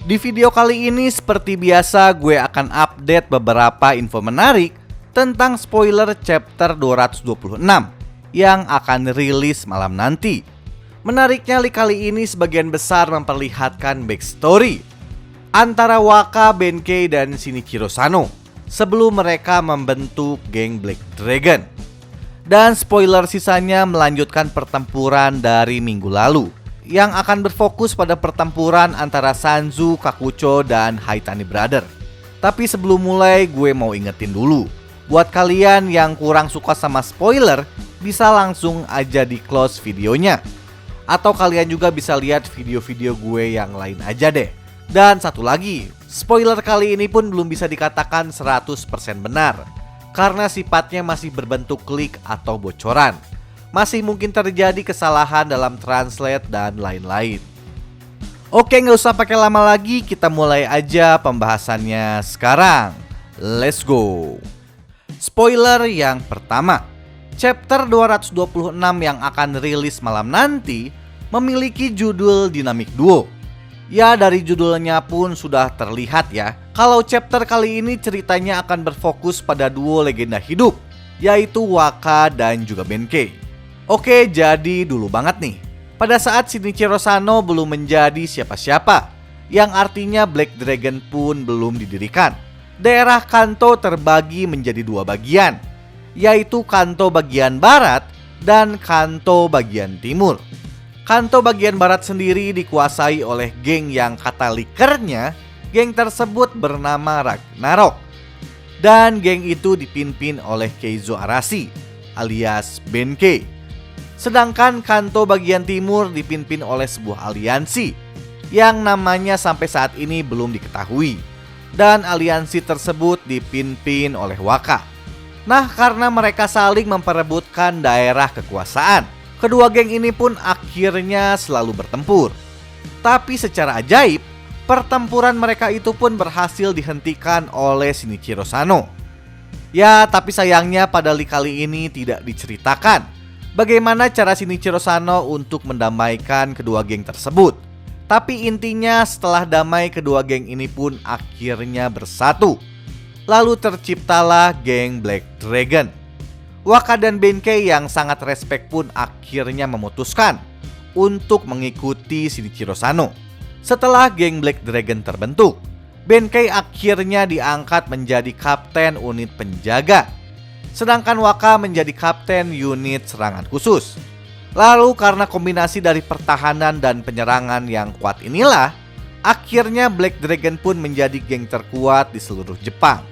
Di video kali ini seperti biasa gue akan update beberapa info menarik tentang spoiler chapter 226 yang akan rilis malam nanti. Menariknya kali ini sebagian besar memperlihatkan backstory antara Waka, Benkei, dan Shinichiro Sano sebelum mereka membentuk geng Black Dragon. Dan spoiler sisanya melanjutkan pertempuran dari minggu lalu yang akan berfokus pada pertempuran antara Sanzu, Kakucho, dan Haitani Brother. Tapi sebelum mulai gue mau ingetin dulu, buat kalian yang kurang suka sama spoiler, bisa langsung aja di close videonya. Atau kalian juga bisa lihat video-video gue yang lain aja deh. Dan satu lagi, spoiler kali ini pun belum bisa dikatakan 100% benar karena sifatnya masih berbentuk klik atau bocoran. Masih mungkin terjadi kesalahan dalam translate dan lain-lain. Oke, nggak usah pakai lama lagi, kita mulai aja pembahasannya sekarang. Let's go. Spoiler yang pertama, chapter 226 yang akan rilis malam nanti memiliki judul Dynamic Duo. Ya, dari judulnya pun sudah terlihat ya, kalau chapter kali ini ceritanya akan berfokus pada duo legenda hidup, yaitu Waka dan juga Benkei. Oke, jadi dulu banget nih, pada saat Shinichiro Sano belum menjadi siapa-siapa, yang artinya Black Dragon pun belum didirikan, daerah Kanto terbagi menjadi dua bagian, yaitu Kanto bagian barat dan Kanto bagian timur. Kanto bagian barat sendiri dikuasai oleh geng yang kata likernya, geng tersebut bernama Ragnarok. Dan geng itu dipimpin oleh Keizo Arashi alias Benkei. Sedangkan Kanto bagian timur dipimpin oleh sebuah aliansi yang namanya sampai saat ini belum diketahui. Dan aliansi tersebut dipimpin oleh Waka. Nah, karena mereka saling memperebutkan daerah kekuasaan, kedua geng ini pun akhirnya selalu bertempur. Tapi secara ajaib, pertempuran mereka itu pun berhasil dihentikan oleh Shinichiro Sano. Ya, tapi sayangnya pada kali ini tidak diceritakan bagaimana cara Shinichiro Sano untuk mendamaikan kedua geng tersebut. Tapi intinya setelah damai, kedua geng ini pun akhirnya bersatu. Lalu terciptalah geng Black Dragon. Waka dan Benkei yang sangat respect pun akhirnya memutuskan untuk mengikuti Shinichiro Sano. Setelah geng Black Dragon terbentuk, Benkei akhirnya diangkat menjadi kapten unit penjaga, sedangkan Waka menjadi kapten unit serangan khusus. Lalu karena kombinasi dari pertahanan dan penyerangan yang kuat inilah, akhirnya Black Dragon pun menjadi geng terkuat di seluruh Jepang.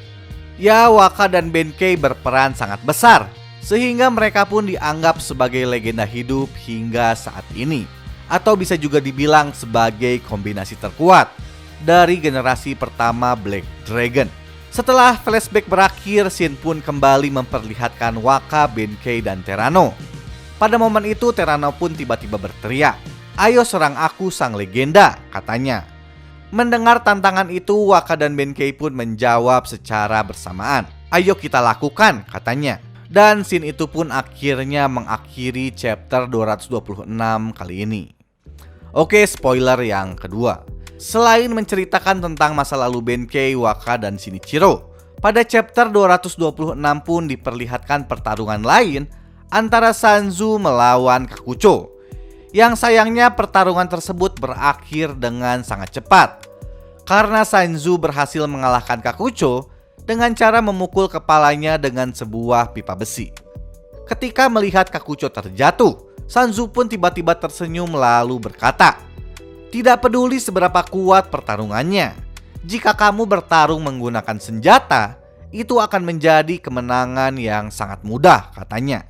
Ya, Waka dan Benkei berperan sangat besar, sehingga mereka pun dianggap sebagai legenda hidup hingga saat ini. Atau bisa juga dibilang sebagai kombinasi terkuat dari generasi pertama Black Dragon. Setelah flashback berakhir, scene pun kembali memperlihatkan Waka, Benkei, dan Terano. Pada momen itu Terano pun tiba-tiba berteriak, "Ayo serang aku sang legenda," katanya. Mendengar tantangan itu, Waka dan Benkei pun menjawab secara bersamaan, "Ayo kita lakukan," katanya. Dan scene itu pun akhirnya mengakhiri chapter 226 kali ini. Oke, spoiler yang kedua. Selain menceritakan tentang masa lalu Benkei, Waka, dan Shinichiro, pada chapter 226 pun diperlihatkan pertarungan lain antara Sanzu melawan Kakucho. Yang sayangnya pertarungan tersebut berakhir dengan sangat cepat, karena Sanzu berhasil mengalahkan Kakucho dengan cara memukul kepalanya dengan sebuah pipa besi. Ketika melihat Kakucho terjatuh, Sanzu pun tiba-tiba tersenyum lalu berkata, "Tidak peduli seberapa kuat pertarungannya, jika kamu bertarung menggunakan senjata, itu akan menjadi kemenangan yang sangat mudah," katanya.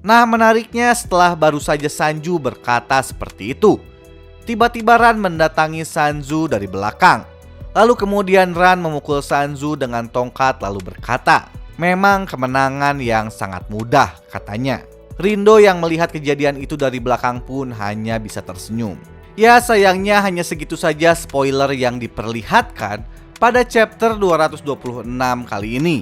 Nah, menariknya setelah baru saja Sanju berkata seperti itu, tiba-tiba Ran mendatangi Sanzu dari belakang. Lalu kemudian Ran memukul Sanzu dengan tongkat lalu berkata, "Memang kemenangan yang sangat mudah," katanya. Rindo yang melihat kejadian itu dari belakang pun hanya bisa tersenyum. Ya, sayangnya hanya segitu saja spoiler yang diperlihatkan pada chapter 226 kali ini.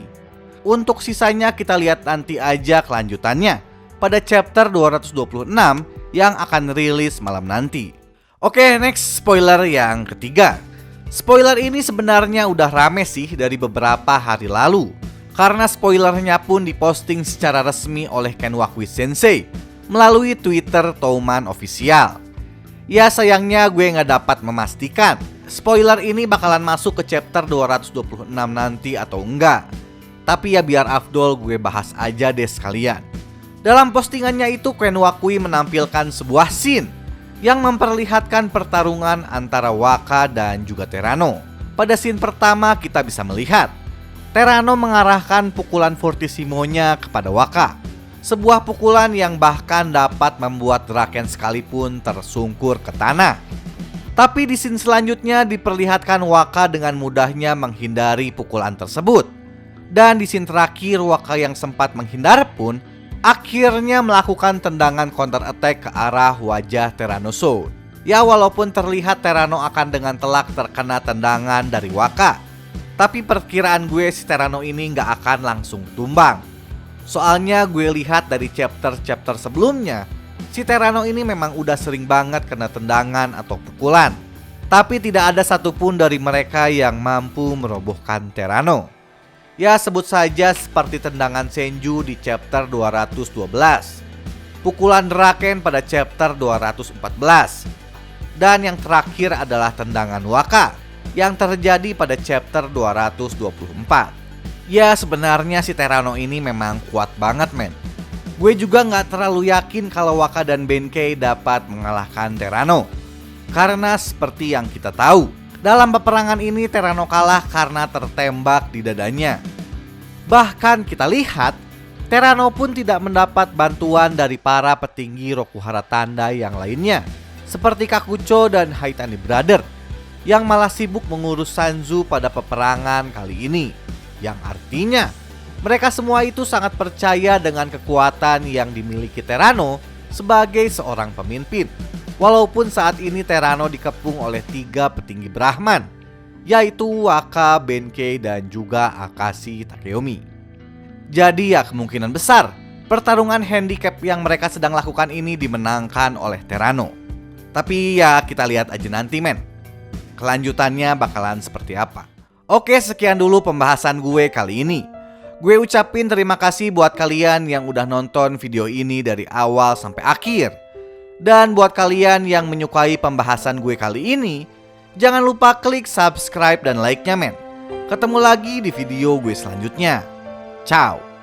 Untuk sisanya kita lihat nanti aja kelanjutannya pada chapter 226 yang akan rilis malam nanti. Oke, next spoiler yang ketiga. Spoiler ini sebenarnya udah rame sih dari beberapa hari lalu, karena spoilernya pun diposting secara resmi oleh Ken Wakui Sensei melalui Twitter Touman Official. Ya sayangnya gue nggak dapat memastikan spoiler ini bakalan masuk ke chapter 226 nanti atau enggak. Tapi ya biar afdol gue bahas aja deh sekalian. Dalam postingannya itu Ken Wakui menampilkan sebuah scene yang memperlihatkan pertarungan antara Waka dan juga Terano. Pada scene pertama kita bisa melihat Terano mengarahkan pukulan fortissimonya kepada Waka. Sebuah pukulan yang bahkan dapat membuat Draken sekalipun tersungkur ke tanah. Tapi di scene selanjutnya diperlihatkan Waka dengan mudahnya menghindari pukulan tersebut. Dan di scene terakhir Waka yang sempat menghindar pun akhirnya melakukan tendangan counter attack ke arah wajah Teranosaur. Ya walaupun terlihat Terano akan dengan telak terkena tendangan dari Waka, tapi perkiraan gue si Terano ini nggak akan langsung tumbang. Soalnya gue lihat dari chapter-chapter sebelumnya, si Terano ini memang udah sering banget kena tendangan atau pukulan. Tapi tidak ada satupun dari mereka yang mampu merobohkan Terano. Ya sebut saja seperti tendangan Senju di chapter 212, pukulan Draken pada chapter 214, dan yang terakhir adalah tendangan Waka yang terjadi pada chapter 224. Ya sebenarnya si Terano ini memang kuat banget men. Gue juga gak terlalu yakin kalau Waka dan Benkei dapat mengalahkan Terano. Karena seperti yang kita tahu, dalam peperangan ini Terano kalah karena tertembak di dadanya. Bahkan kita lihat Terano pun tidak mendapat bantuan dari para petinggi Rokuhara Tanda yang lainnya, seperti Kakucho dan Haitani Brother, yang malah sibuk mengurus Sanzu pada peperangan kali ini. Yang artinya mereka semua itu sangat percaya dengan kekuatan yang dimiliki Terano sebagai seorang pemimpin. Walaupun saat ini Terano dikepung oleh 3 petinggi Brahman, yaitu Waka, Benkei, dan juga Akashi Takeyomi. Jadi ya kemungkinan besar pertarungan handicap yang mereka sedang lakukan ini dimenangkan oleh Terano. Tapi ya kita lihat aja nanti men, kelanjutannya bakalan seperti apa. Oke, sekian dulu pembahasan gue kali ini. Gue ucapin terima kasih buat kalian yang udah nonton video ini dari awal sampai akhir. Dan buat kalian yang menyukai pembahasan gue kali ini, jangan lupa klik subscribe dan like-nya men. Ketemu lagi di video gue selanjutnya. Ciao.